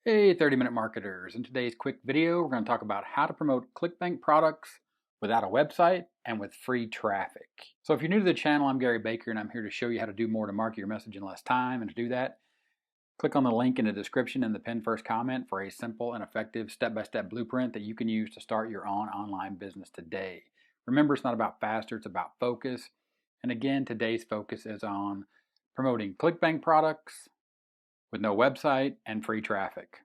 Hey, 30-minute marketers. In today's quick video, we're going to talk about how to promote Clickbank products without a website and with free traffic. So if you're new to the channel, I'm Gary Baker and I'm here to show you how to do more to market your message in less time. And to do that, click on the link in the description and the pinned first comment for a simple and effective step-by-step blueprint that you can use to start your own online business today. Remember, it's not about faster, it's about focus. And again, today's focus is on promoting Clickbank products with no website and free traffic.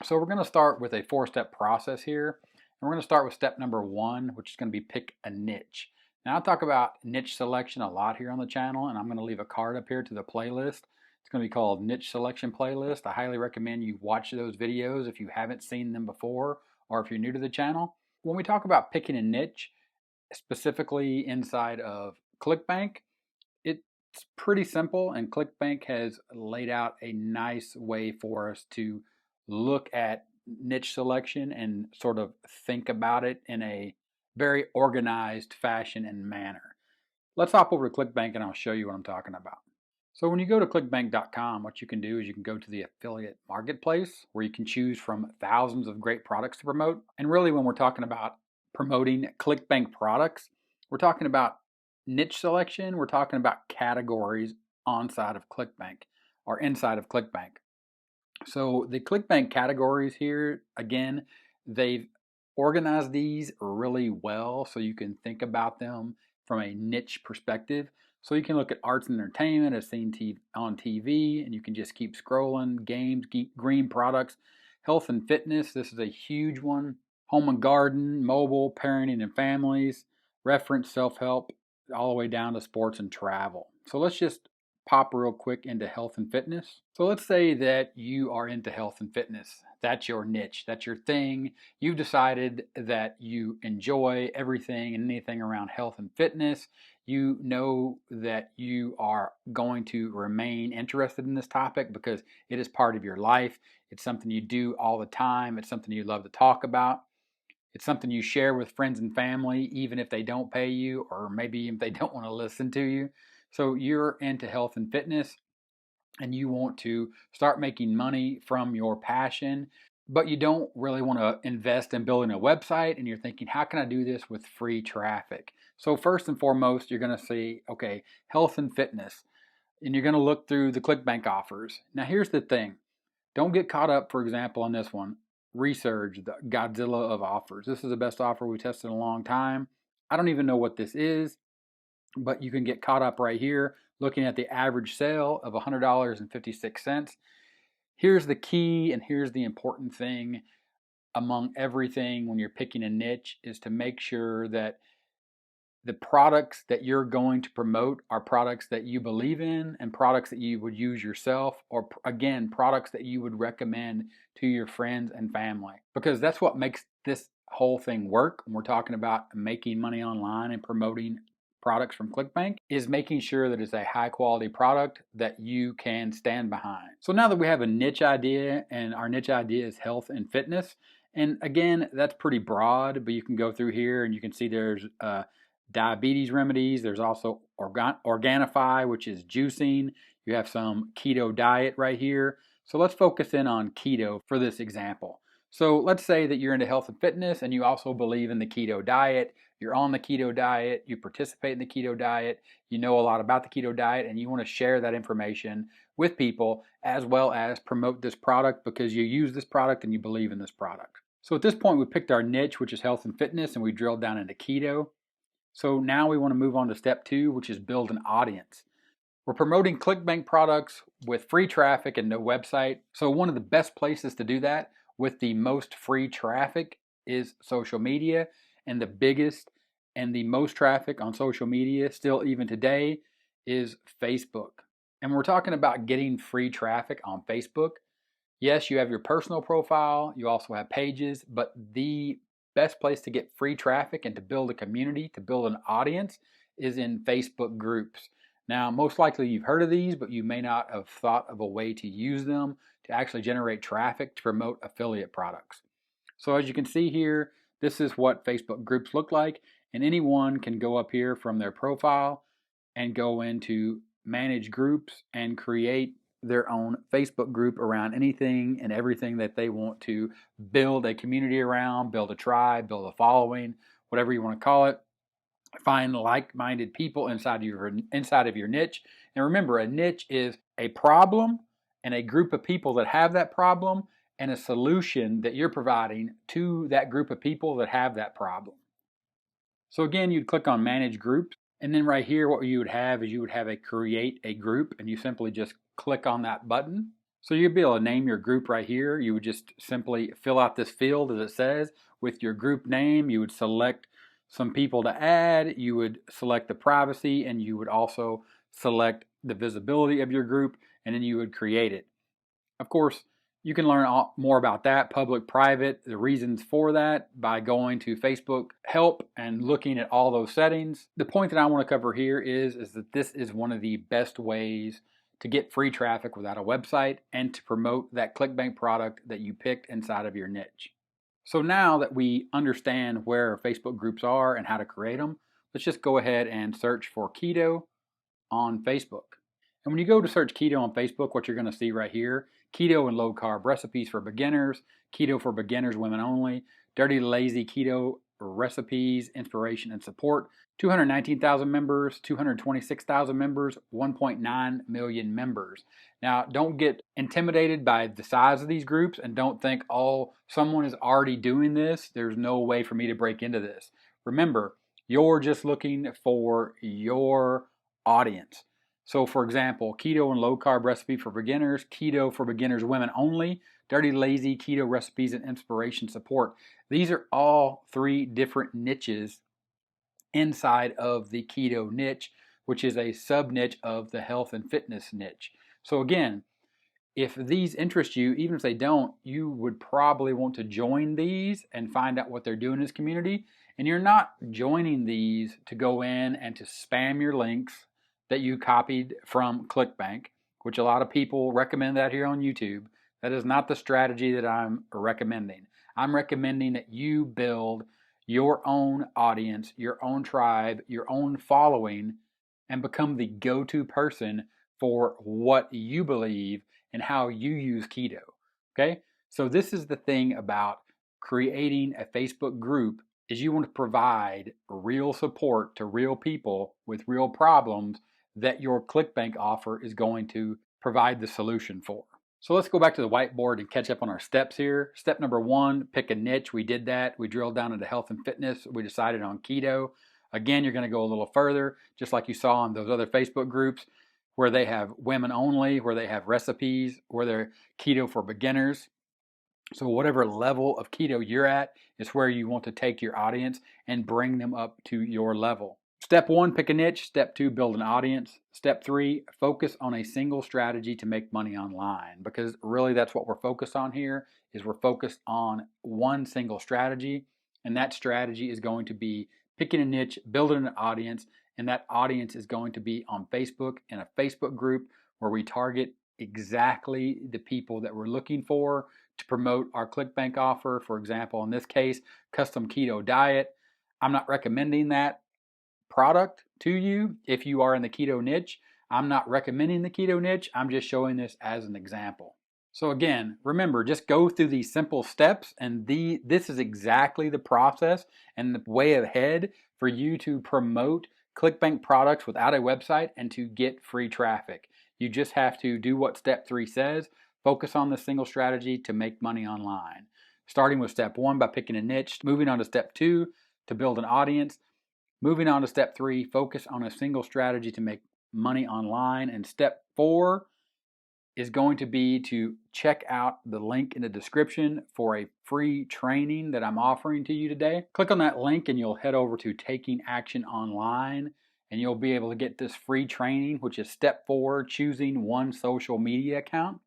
So we're going to start with a 4-step process here. And we're going to start with step number 1, which is going to be pick a niche. Now I talk about niche selection a lot here on the channel, and I'm going to leave a card up here to the playlist. It's going to be called Niche Selection Playlist. I highly recommend you watch those videos if you haven't seen them before or if you're new to the channel. When we talk about picking a niche, specifically inside of Clickbank, it's pretty simple, and Clickbank has laid out a nice way for us to look at niche selection and sort of think about it in a very organized fashion and manner. Let's hop over to Clickbank and I'll show you what I'm talking about. So when you go to clickbank.com, what you can do is you can go to the affiliate marketplace where you can choose from thousands of great products to promote. And really, when we're talking about promoting Clickbank products, we're talking about niche selection, we're talking about categories inside of Clickbank. So the Clickbank categories here, again, they've organized these really well so you can think about them from a niche perspective. So you can look at arts and entertainment as seen on TV, and you can just keep scrolling. Games, green products, health and fitness, this is a huge one. Home and garden, mobile, parenting and families, reference, self-help, all the way down to sports and travel. So let's just pop real quick into health and fitness. So let's say that you are into health and fitness. That's your niche. That's your thing. You've decided that you enjoy everything and anything around health and fitness. You know that you are going to remain interested in this topic because it is part of your life. It's something you do all the time. It's something you love to talk about. It's something you share with friends and family, even if they don't pay you or maybe if they don't want to listen to you. So you're into health and fitness and you want to start making money from your passion, but you don't really want to invest in building a website, and you're thinking, how can I do this with free traffic? So first and foremost, you're going to see, okay, health and fitness, and you're going to look through the Clickbank offers. Now here's the thing. Don't get caught up, for example, on this one. Resurge, the Godzilla of offers. This is the best offer we tested in a long time. I don't even know what this is, but you can get caught up right here looking at the average sale of $100.56. Here's the key, and here's the important thing among everything when you're picking a niche is to make sure that the products that you're going to promote are products that you believe in and products that you would use yourself, or again, products that you would recommend to your friends and family, because that's what makes this whole thing work. When we're talking about making money online and promoting products from Clickbank, is making sure that it's a high quality product that you can stand behind. So now that we have a niche idea, and our niche idea is health and fitness, and again, that's pretty broad, but you can go through here and you can see there's diabetes remedies. There's also Organifi, which is juicing. You have some keto diet right here. So let's focus in on keto for this example. So let's say that you're into health and fitness and you also believe in the keto diet. You're on the keto diet, you participate in the keto diet, you know a lot about the keto diet, and you want to share that information with people as well as promote this product because you use this product and you believe in this product. So at this point, we picked our niche, which is health and fitness, and we drilled down into keto. So now we want to move on to step 2, which is build an audience. We're promoting Clickbank products with free traffic and no website. So one of the best places to do that with the most free traffic is social media, and the biggest and the most traffic on social media still even today is Facebook. And we're talking about getting free traffic on Facebook. Yes, you have your personal profile, you also have pages, but the best place to get free traffic and to build a community, to build an audience, is in Facebook groups. Now, most likely you've heard of these, but you may not have thought of a way to use them to actually generate traffic to promote affiliate products. So as you can see here, this is what Facebook groups look like, and anyone can go up here from their profile and go into manage groups and create their own Facebook group around anything and everything that they want to build a community around, build a tribe, build a following, whatever you want to call it. Find like-minded people inside of your niche. And remember, a niche is a problem and a group of people that have that problem and a solution that you're providing to that group of people that have that problem. So again, you'd click on Manage Groups, and then right here what you would have is you would have a Create a Group, and you simply just click on that button. So you'd be able to name your group right here. You would just simply fill out this field as it says with your group name. You would select some people to add, you would select the privacy, and you would also select the visibility of your group, and then you would create it. Of course, you can learn more about that, public, private, the reasons for that by going to Facebook Help and looking at all those settings. The point that I want to cover here is that this is one of the best ways to get free traffic without a website and to promote that Clickbank product that you picked inside of your niche. So now that we understand where Facebook groups are and how to create them, let's just go ahead and search for keto on Facebook. And when you go to search keto on Facebook, what you're going to see right here, keto and low carb recipes for beginners, keto for beginners, women only, dirty lazy keto recipes, inspiration and support, 219,000 members, 226,000 members, 1.9 million members. Now, don't get intimidated by the size of these groups and don't think, oh, someone is already doing this. There's no way for me to break into this. Remember, you're just looking for your audience. So for example, keto and low carb recipe for beginners, keto for beginners, women only, dirty lazy keto recipes and inspiration support. These are all three different niches inside of the keto niche, which is a sub niche of the health and fitness niche. So again, if these interest you, even if they don't, you would probably want to join these and find out what they're doing in this community. And you're not joining these to go in and to spam your links that you copied from Clickbank, which a lot of people recommend that here on YouTube. That is not the strategy that I'm recommending. I'm recommending that you build your own audience, your own tribe, your own following, and become the go-to person for what you believe and how you use keto. Okay? So this is the thing about creating a Facebook group is you want to provide real support to real people with real problems that your Clickbank offer is going to provide the solution for. So let's go back to the whiteboard and catch up on our steps here. Step number 1, pick a niche. We did that. We drilled down into health and fitness. We decided on keto. Again, you're going to go a little further, just like you saw in those other Facebook groups where they have women only, where they have recipes, where they're keto for beginners. So whatever level of keto you're at is where you want to take your audience and bring them up to your level. Step 1, pick a niche. Step 2, build an audience. Step 3, focus on a single strategy to make money online, because really that's what we're focused on here is we're focused on one single strategy, and that strategy is going to be picking a niche, building an audience, and that audience is going to be on Facebook in a Facebook group where we target exactly the people that we're looking for to promote our Clickbank offer. For example, in this case, custom keto diet. I'm not recommending that product to you if you are in the keto niche. I'm not recommending the keto niche. I'm just showing this as an example. So again, remember, just go through these simple steps, and this is exactly the process and the way ahead for you to promote Clickbank products without a website and to get free traffic. You just have to do what step 3 says, focus on the single strategy to make money online. Starting with step 1 by picking a niche, moving on to step 2 to build an audience, moving on to step 3, focus on a single strategy to make money online, and step 4 is going to be to check out the link in the description for a free training that I'm offering to you today. Click on that link and you'll head over to Taking Action Online, and you'll be able to get this free training, which is step 4, choosing one social media account.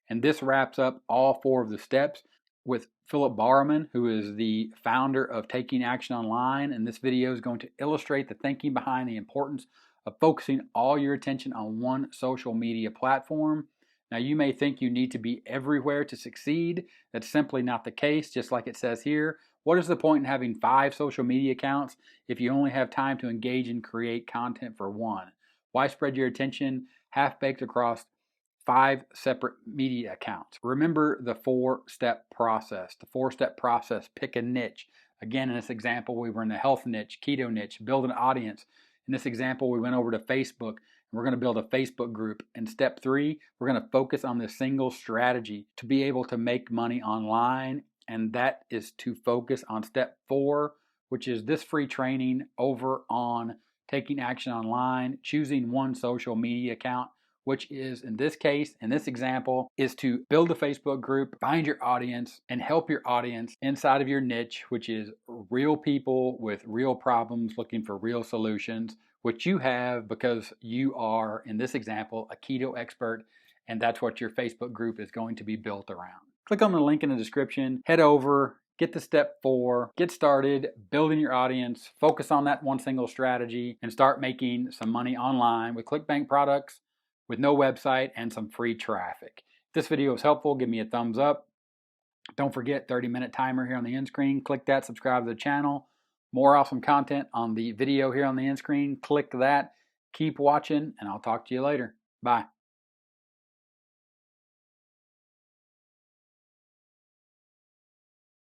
And this wraps up all 4 of the steps with Philip Barman, who is the founder of Taking Action Online. And this video is going to illustrate the thinking behind the importance of focusing all your attention on one social media platform. Now, you may think you need to be everywhere to succeed. That's simply not the case, just like it says here. What is the point in having 5 social media accounts if you only have time to engage and create content for one? Why spread your attention half-baked across 5 separate media accounts. Remember the 4-step process. The 4-step process: pick a niche. Again, in this example, we were in the health niche, keto niche, build an audience. In this example, we went over to Facebook, and we're going to build a Facebook group. In step 3, we're going to focus on this single strategy to be able to make money online, and that is to focus on step 4, which is this free training over on taking action online, choosing one social media account, which is, in this case, in this example, is to build a Facebook group, find your audience, and help your audience inside of your niche, which is real people with real problems looking for real solutions, which you have because you are, in this example, a keto expert, and that's what your Facebook group is going to be built around. Click on the link in the description, head over, get to step 4, get started building your audience, focus on that one single strategy, and start making some money online with Clickbank products, with no website, and some free traffic. If this video was helpful, give me a thumbs up. Don't forget, 30-minute timer here on the end screen. Click that, subscribe to the channel. More awesome content on the video here on the end screen. Click that. Keep watching, and I'll talk to you later. Bye.